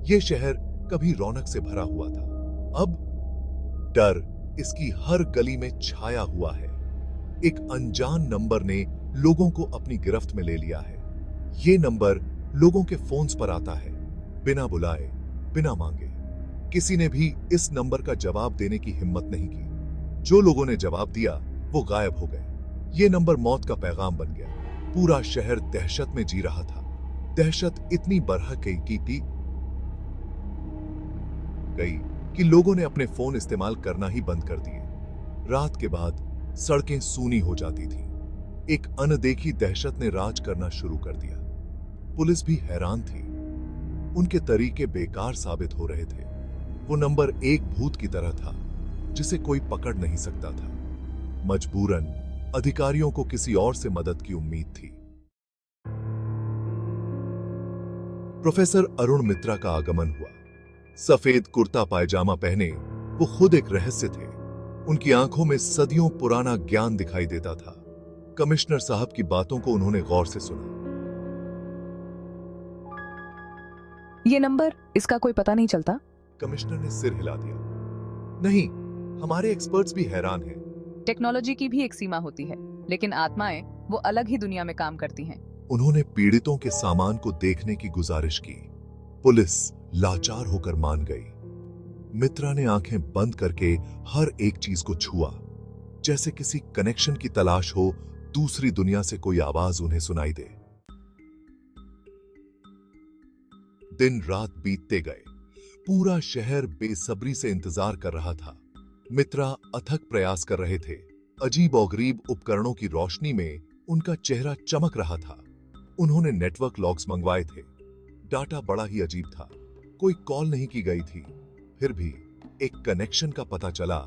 ये शहर कभी रौनक से भरा हुआ था, अब डर इसकी हर गली में छाया हुआ है। एक अनजान नंबर ने लोगों को अपनी गिरफ्त में ले लिया है। ये नंबर लोगों के फोन्स पर आता है, बिना बुलाए, बिना मांगे। किसी ने भी इस नंबर का जवाब देने की हिम्मत नहीं की। जो लोगों ने जवाब दिया वो गायब हो गए। ये नंबर मौत का पैगाम बन गया। पूरा शहर दहशत में जी रहा था। दहशत इतनी बढ़ गई कि लोगों ने अपने फोन इस्तेमाल करना ही बंद कर दिए। रात के बाद सड़कें सूनी हो जाती थीं। एक अनदेखी दहशत ने राज करना शुरू कर दिया। पुलिस भी हैरान थी। उनके तरीके बेकार साबित हो रहे थे। वो नंबर एक भूत की तरह था जिसे कोई पकड़ नहीं सकता था। मजबूरन अधिकारियों को किसी और से मदद की उम्मीद थी। प्रोफेसर अरुण मित्रा का आगमन हुआ। सफेद कुर्ता पायजामा पहने वो खुद एक रहस्य थे। उनकी आंखों में सदियों पुराना ज्ञान दिखाई देता था। कमिश्नर साहब की बातों को उन्होंने गौर से सुना। ये नंबर, इसका कोई पता नहीं चलता? कमिश्नर ने सिर हिला दिया। नहीं, हमारे एक्सपर्ट्स भी हैरान हैं। टेक्नोलॉजी की भी एक सीमा होती है, लेकिन आत्माएं वो अलग ही दुनिया में काम करती हैं। उन्होंने पीड़ितों के सामान को देखने की गुजारिश की। पुलिस लाचार होकर मान गई। मित्रा ने आंखें बंद करके हर एक चीज को छुआ, जैसे किसी कनेक्शन की तलाश हो। दूसरी दुनिया से कोई आवाज उन्हें सुनाई दे। दिन रात बीतते गए। पूरा शहर बेसब्री से इंतजार कर रहा था। मित्रा अथक प्रयास कर रहे थे। अजीब और गरीब उपकरणों की रोशनी में उनका चेहरा चमक रहा था। उन्होंने नेटवर्क लॉग्स मंगवाए थे। डाटा बड़ा ही अजीब था। कोई कॉल नहीं की गई थी। फिर भी एक कनेक्शन का पता चला,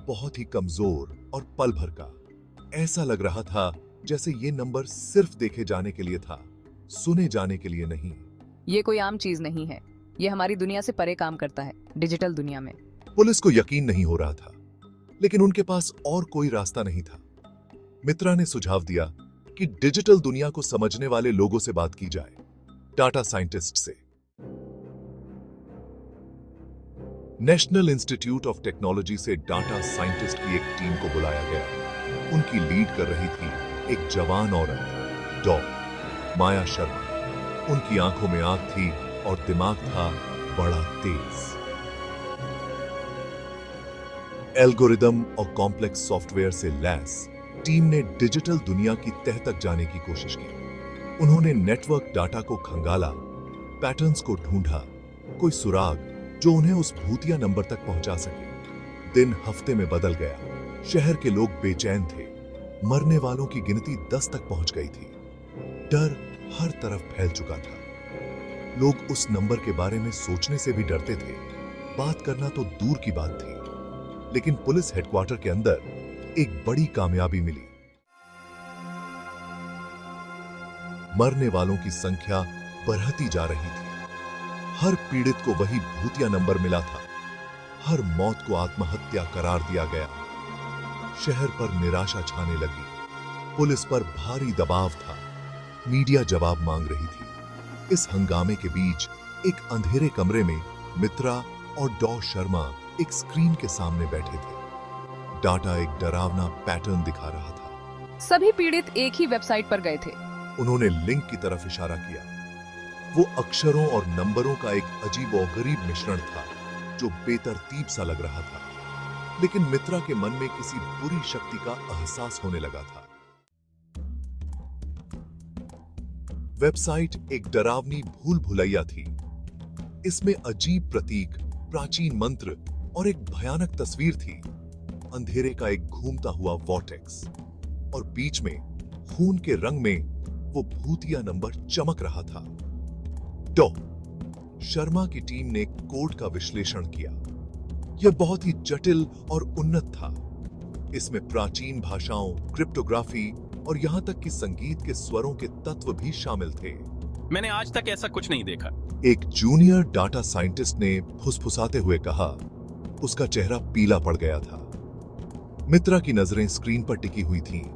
बहुत ही कमजोर और पल भर का। ऐसा लग रहा था जैसे ये नंबर सिर्फ देखे जाने के लिए था, सुने जाने के लिए नहीं। ये कोई आम चीज नहीं है। ये हमारी दुनिया से परे काम करता है, डिजिटल दुनिया में। पुलिस को यकीन नहीं हो रहा था, लेकिन उनके पास और कोई रास्ता नहीं था। मित्रा ने सुझाव दिया कि डिजिटल दुनिया को समझने वाले लोगों से बात की जाए, डाटा साइंटिस्ट से। नेशनल इंस्टीट्यूट ऑफ टेक्नोलॉजी से डाटा साइंटिस्ट की एक टीम को बुलाया गया। उनकी लीड कर रही थी एक जवान औरत, डॉ. माया शर्मा। उनकी आंखों में आग थी और दिमाग था बड़ा तेज। एल्गोरिदम और कॉम्प्लेक्स सॉफ्टवेयर से लैस टीम ने डिजिटल दुनिया की तह तक जाने की कोशिश की। उन्होंने नेटवर्क डाटा को खंगाला, पैटर्न्स को ढूंढा, कोई सुराग जो उन्हें उस भूतिया नंबर तक पहुंचा सके। दिन हफ्ते में बदल गया। शहर के लोग बेचैन थे। मरने वालों की गिनती 10 तक पहुंच गई थी। डर हर तरफ फैल चुका था। लोग उस नंबर के बारे में सोचने से भी डरते थे। बात करना तो दूर की बात थी। लेकिन पुलिस हेडक्वार्टर के अंदर एक बड़ी कामयाबी मिली। मरने वालों की संख्या बढ़ती जा रही थी। हर पीड़ित को वही भूतिया नंबर मिला था। हर मौत को आत्महत्या करार दिया गया। शहर पर निराशा छाने लगी। पुलिस पर भारी दबाव था। मीडिया जवाब मांग रही थी। इस हंगामे के बीच एक अंधेरे कमरे में मित्रा और डॉ. शर्मा एक स्क्रीन के सामने बैठे थे। डाटा एक डरावना पैटर्न दिखा रहा था। सभी पीड़ित एक ही वेबसाइट पर गए थे। उन्होंने लिंक की तरफ इशारा किया। वो अक्षरों और नंबरों का एक अजीब और गरीब मिश्रण था जो बेतरतीब सा लग रहा था। लेकिन मित्रा के मन में किसी बुरी शक्ति का एहसास होने लगा था। वेबसाइट एक डरावनी भूल भुलैया थी। इसमें अजीब प्रतीक, प्राचीन मंत्र और एक भयानक तस्वीर थी। अंधेरे का एक घूमता हुआ वॉर्टेक्स और बीच में खून के रंग में वो भूतिया नंबर चमक रहा था। डॉ. शर्मा की टीम ने कोड का विश्लेषण किया। यह बहुत ही जटिल और उन्नत था। इसमें प्राचीन भाषाओं, क्रिप्टोग्राफी और यहां तक कि संगीत के स्वरों के तत्व भी शामिल थे। मैंने आज तक ऐसा कुछ नहीं देखा। एक जूनियर डाटा साइंटिस्ट ने फुसफुसाते हुए कहा। उसका चेहरा पीला पड़ गया था। मित्रा की नजरें स्क्रीन पर टिकी हुई थीं।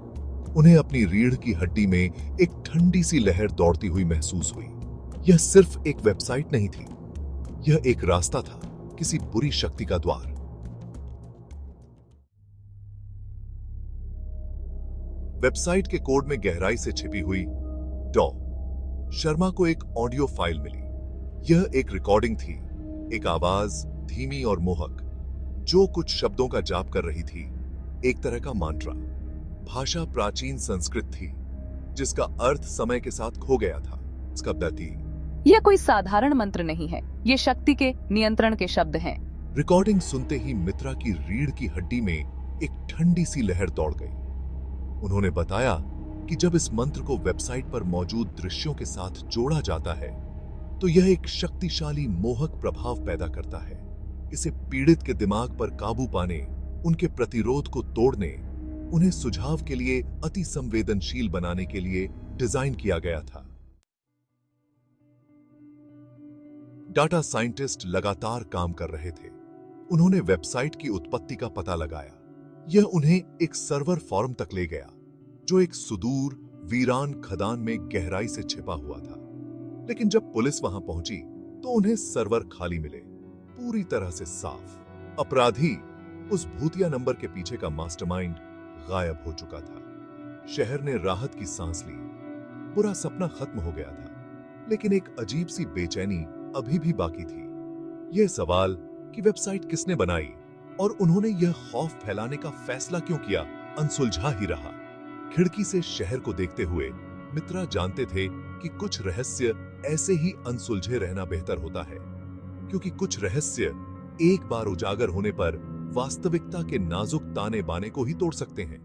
उन्हें अपनी रीढ़ की हड्डी में एक ठंडी सी लहर दौड़ती हुई महसूस हुई। यह सिर्फ एक वेबसाइट नहीं थी। यह एक रास्ता था, किसी बुरी शक्ति का द्वार। वेबसाइट के कोड में गहराई से छिपी हुई डॉ शर्मा को एक ऑडियो फाइल मिली। यह एक रिकॉर्डिंग थी, एक आवाज धीमी और मोहक, जो कुछ शब्दों का जाप कर रही थी, एक तरह का मांत्रा। भाषा प्राचीन संस्कृत थी, जिसका अर्थ समय के साथ खो गया था। इसका प्रतीक यह कोई साधारण मंत्र नहीं है, ये शक्ति के नियंत्रण के शब्द हैं। रिकॉर्डिंग सुनते ही मित्रा की रीढ़ की हड्डी में एक ठंडी सी लहर दौड़ गई। उन्होंने बताया कि जब इस मंत्र को वेबसाइट पर मौजूद दृश्यों के साथ जोड़ा जाता है तो यह एक शक्तिशाली मोहक प्रभाव पैदा करता है। इसे पीड़ित के दिमाग पर काबू पाने, उनके प्रतिरोध को तोड़ने, उन्हें सुझाव के लिए अति संवेदनशील बनाने के लिए डिजाइन किया गया था। डाटा साइंटिस्ट लगातार काम कर रहे थे। उन्होंने वेबसाइट की उत्पत्ति का पता लगाया। यह उन्हें एक सर्वर फॉर्म तक ले गया, जो एक सुदूर वीरान खदान में गहराई से छिपा हुआ था। लेकिन जब पुलिस वहां पहुंची तो उन्हें सर्वर खाली मिले, पूरी तरह से साफ। अपराधी, उस भूतिया नंबर के पीछे का मास्टरमाइंड, गायब हो चुका था। शहर ने राहत की सांस ली। बुरा सपना खत्म हो गया था, लेकिन एक अजीब सी बेचैनी अभी भी बाकी थी। यह सवाल कि वेबसाइट किसने बनाई और उन्होंने यह खौफ फैलाने का फैसला क्यों किया, अनसुलझा ही रहा। खिड़की से शहर को देखते हुए मित्रा जानते थे कि कुछ रहस्य ऐसे ही अनसुलझे रहना बेहतर होता है, क्योंकि कुछ रहस्य एक बार उजागर होने पर वास्तविकता के नाजुक ताने बाने को ही तोड़ सकते हैं।